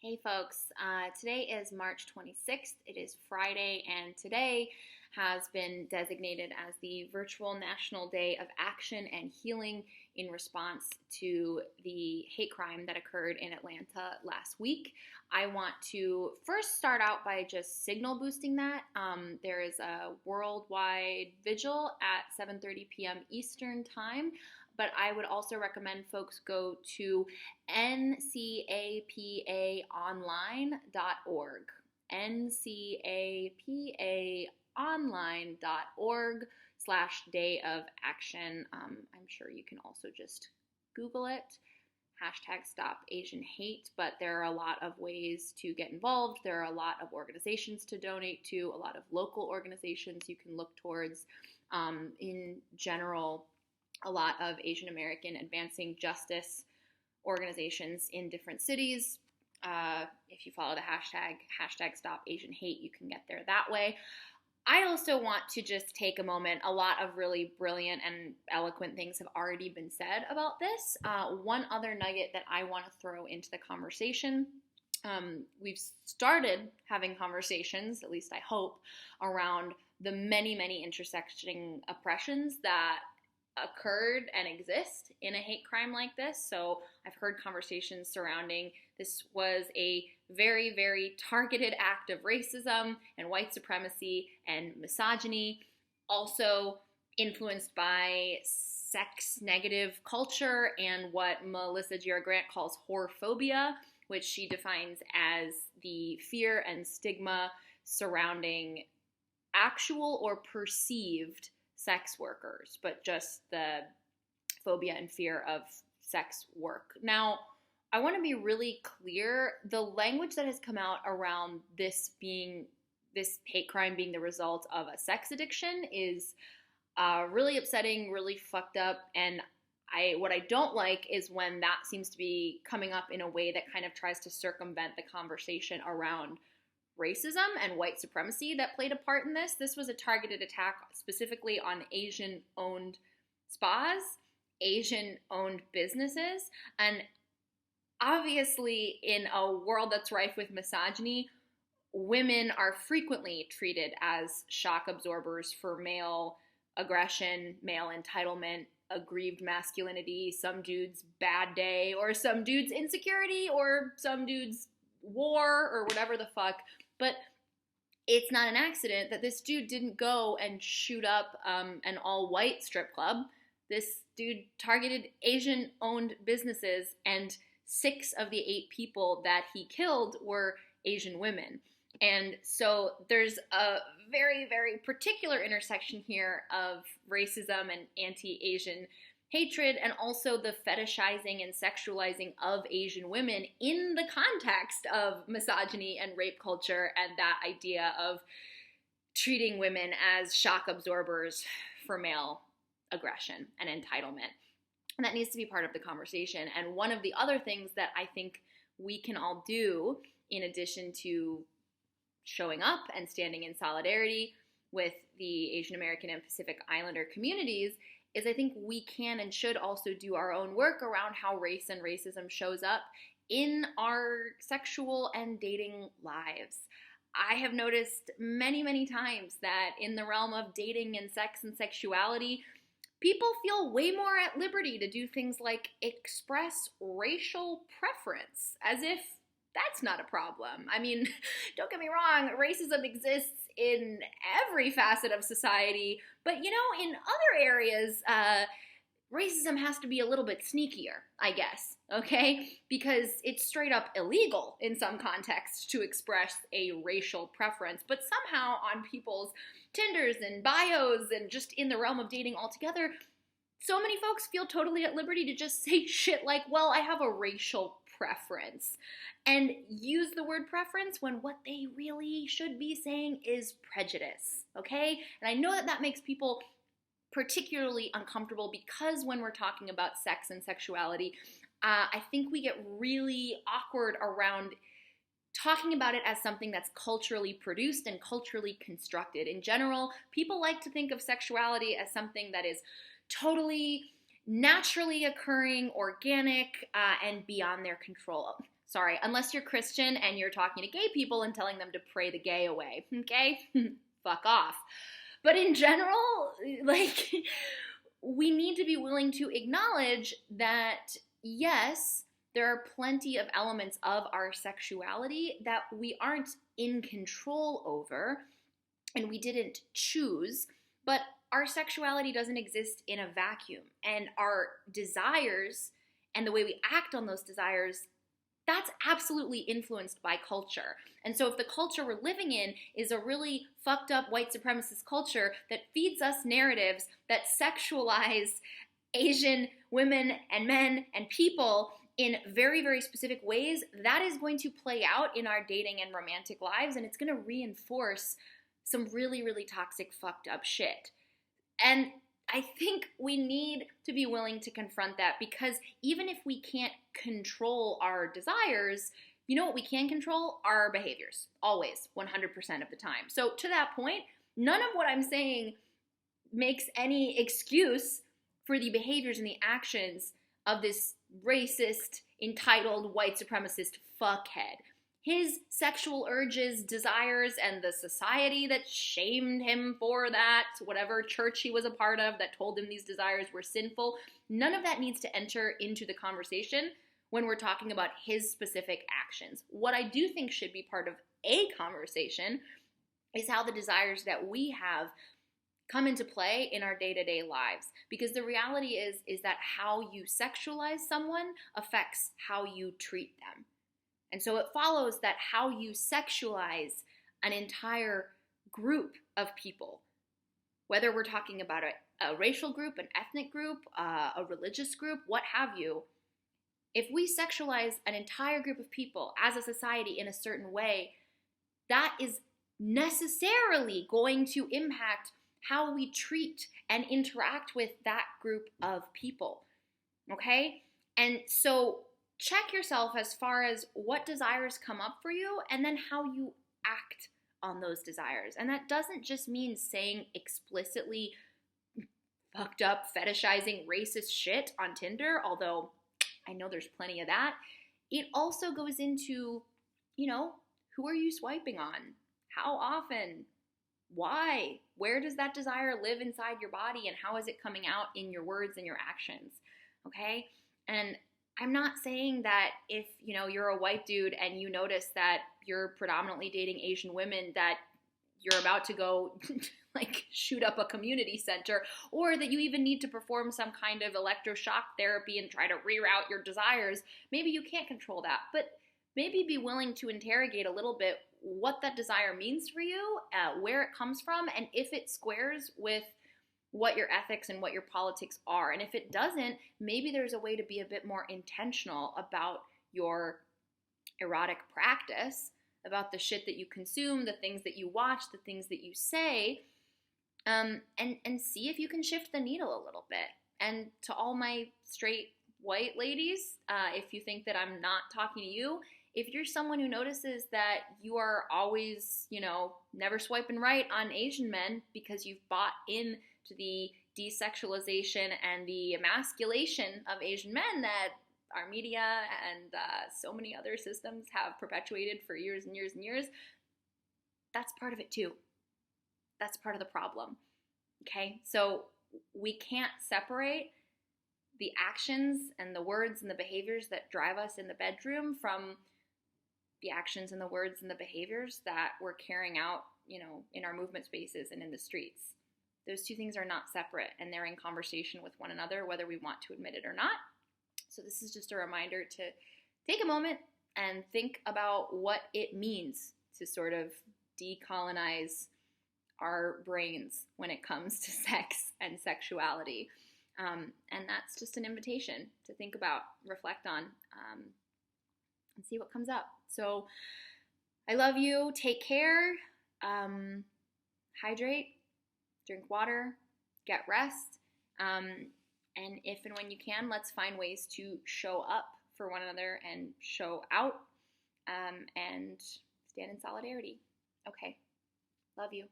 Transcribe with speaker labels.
Speaker 1: Hey folks, today is March 26th. It is Friday, and today has been designated as the Virtual National Day of Action and Healing in response to the hate crime that occurred in Atlanta last week. I want to first start out by just signal boosting that. There is a worldwide vigil at 7:30 p.m. Eastern Time. But I would also recommend folks go to ncapaonline.org, ncapaonline.org/day of action. I'm sure you can also just Google it, hashtag Stop Asian Hate, but there are a lot of ways to get involved. There are a lot of organizations to donate to, a lot of local organizations you can look towards. In general, a lot of Asian American advancing justice organizations in different cities. If you follow the hashtag Stop Asian Hate, you can get there that way. I also want to just take a moment. A lot of really brilliant and eloquent things have already been said about this. One other nugget that I want to throw into the conversation. We've started having conversations, at least I hope, around the many, many intersecting oppressions that occurred and exist in a hate crime like this. So I've heard conversations surrounding this was a very, very targeted act of racism and white supremacy and misogyny, also influenced by sex negative culture and what Melissa Gira Grant calls whorephobia, which she defines as the fear and stigma surrounding actual or perceived sex workers, but just the phobia and fear of sex work. Now, I want to be really clear. The language that has come out around this hate crime being the result of a sex addiction is really upsetting, really fucked up, and what I don't like is when that seems to be coming up in a way that kind of tries to circumvent the conversation around racism and white supremacy that played a part in this. This was a targeted attack specifically on Asian-owned spas, Asian-owned businesses, and obviously in a world that's rife with misogyny, women are frequently treated as shock absorbers for male aggression, male entitlement, aggrieved masculinity, some dude's bad day, or some dude's insecurity, or some dude's war, or whatever the fuck. But it's not an accident that this dude didn't go and shoot up an all-white strip club. This dude targeted Asian-owned businesses, and 6 of the 8 people that he killed were Asian women. And so there's a very, very particular intersection here of racism and anti-Asian hatred, and also the fetishizing and sexualizing of Asian women in the context of misogyny and rape culture, and that idea of treating women as shock absorbers for male aggression and entitlement. And that needs to be part of the conversation. And one of the other things that I think we can all do, in addition to showing up and standing in solidarity with the Asian American and Pacific Islander communities, is I think we can and should also do our own work around how race and racism shows up in our sexual and dating lives. I have noticed many, many times that in the realm of dating and sex and sexuality, people feel way more at liberty to do things like express racial preference, as if that's not a problem. I mean, don't get me wrong, racism exists in every facet of society, but in other areas, racism has to be a little bit sneakier, I guess, okay? Because it's straight up illegal in some contexts to express a racial preference, but somehow on people's Tinders and bios and just in the realm of dating altogether, so many folks feel totally at liberty to just say shit like, well, I have a racial preference, and use the word preference when what they really should be saying is prejudice, okay? And I know that makes people particularly uncomfortable because when we're talking about sex and sexuality, I think we get really awkward around talking about it as something that's culturally produced and culturally constructed. In general, people like to think of sexuality as something that is totally naturally occurring, organic, and beyond their control. Sorry, unless you're Christian and you're talking to gay people and telling them to pray the gay away, okay? Fuck off. But in general, like, we need to be willing to acknowledge that, yes, there are plenty of elements of our sexuality that we aren't in control over and we didn't choose, but our sexuality doesn't exist in a vacuum. And our desires and the way we act on those desires, that's absolutely influenced by culture. And so if the culture we're living in is a really fucked up white supremacist culture that feeds us narratives that sexualize Asian women and men and people in very, very specific ways, that is going to play out in our dating and romantic lives, and it's going to reinforce some really, really toxic, fucked up shit. And I think we need to be willing to confront that, because even if we can't control our desires, you know what we can control? Our behaviors. Always, 100% of the time. So to that point, none of what I'm saying makes any excuse for the behaviors and the actions of this racist, entitled, white supremacist fuckhead. His sexual urges, desires, and the society that shamed him for that, whatever church he was a part of that told him these desires were sinful, none of that needs to enter into the conversation when we're talking about his specific actions. What I do think should be part of a conversation is how the desires that we have come into play in our day-to-day lives. Because the reality is that how you sexualize someone affects how you treat them. And so it follows that how you sexualize an entire group of people, whether we're talking about a racial group, an ethnic group, a religious group, what have you, if we sexualize an entire group of people as a society in a certain way, that is necessarily going to impact how we treat and interact with that group of people, okay? And so check yourself as far as what desires come up for you and then how you act on those desires. And that doesn't just mean saying explicitly fucked up, fetishizing, racist shit on Tinder, although I know there's plenty of that. It also goes into, who are you swiping on? How often? Why? Where does that desire live inside your body, and how is it coming out in your words and your actions? Okay? And I'm not saying that if, you're a white dude and you notice that you're predominantly dating Asian women that you're about to go shoot up a community center, or that you even need to perform some kind of electroshock therapy and try to reroute your desires. Maybe you can't control that, but maybe be willing to interrogate a little bit what that desire means for you, where it comes from, and if it squares with what your ethics and what your politics are. And if it doesn't, maybe there's a way to be a bit more intentional about your erotic practice, about the shit that you consume, the things that you watch, the things that you say, and see if you can shift the needle a little bit. And to all my straight white ladies, if you think that I'm not talking to you, if you're someone who notices that you are always, never swiping right on Asian men because you've bought in to the desexualization and the emasculation of Asian men that our media and so many other systems have perpetuated for years and years and years, that's part of it too. That's part of the problem, okay? So we can't separate the actions and the words and the behaviors that drive us in the bedroom from the actions and the words and the behaviors that we're carrying out, in our movement spaces and in the streets. Those two things are not separate, and they're in conversation with one another, whether we want to admit it or not. So this is just a reminder to take a moment and think about what it means to sort of decolonize our brains when it comes to sex and sexuality. And that's just an invitation to think about, reflect on, and see what comes up. So I love you. Take care. Hydrate. Drink water. Get rest. And if and when you can, let's find ways to show up for one another and show out, and stand in solidarity. Okay. Love you.